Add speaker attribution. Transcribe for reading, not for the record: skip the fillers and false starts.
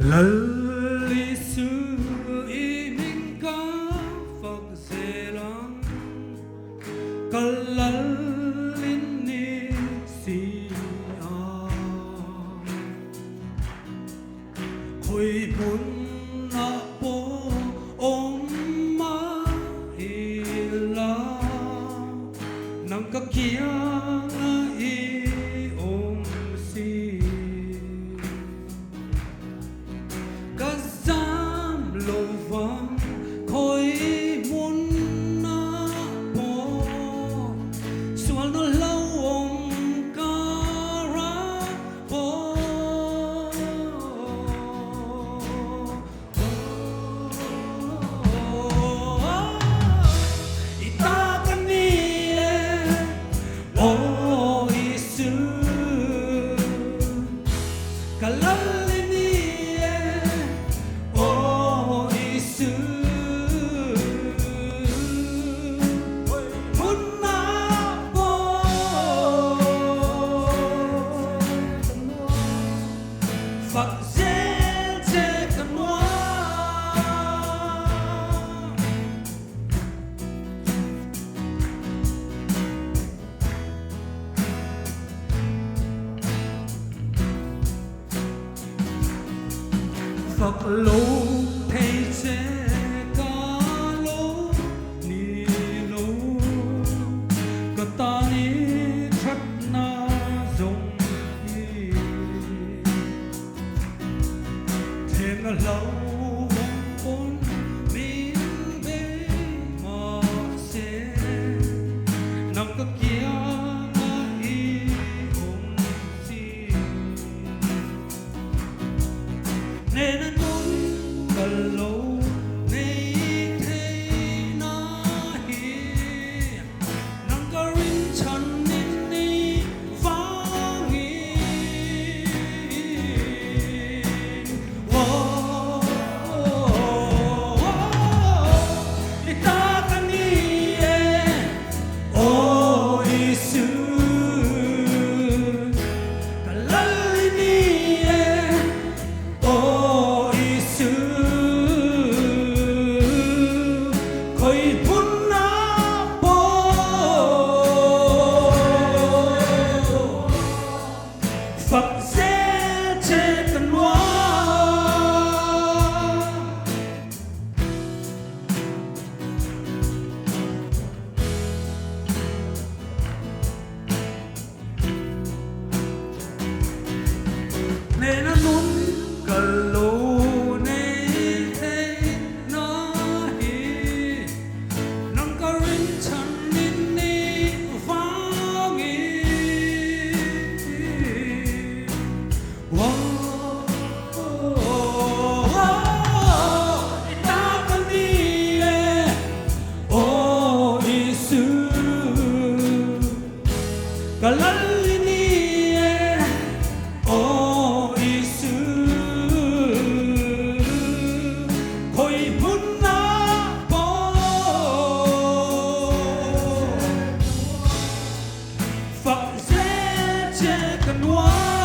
Speaker 1: Lali su imin ka fagselang kalalin ni siya Khoi bun na po om mahila nang kakiyang khôi muốn na po sual no lâu om cara po ita kanie o isu kalali Phật dễ chê cần hoa Phật lũ thầy chê ca lũ ni lũ Cả ta ni thất na dùng lâu bốn miền bê mà sẽ nằm các kia ai ôm gì nên anh muốn cần lâu nay thấy na hi nằm cả rin chân nên đi vang hi Phật dễ chê cần hoa nên nó muốn cần lâu này thấy nó hi nâng cả rin chân nên đi vang hi Kalali o isu khoi bun na po Phật dễ chê cần hoa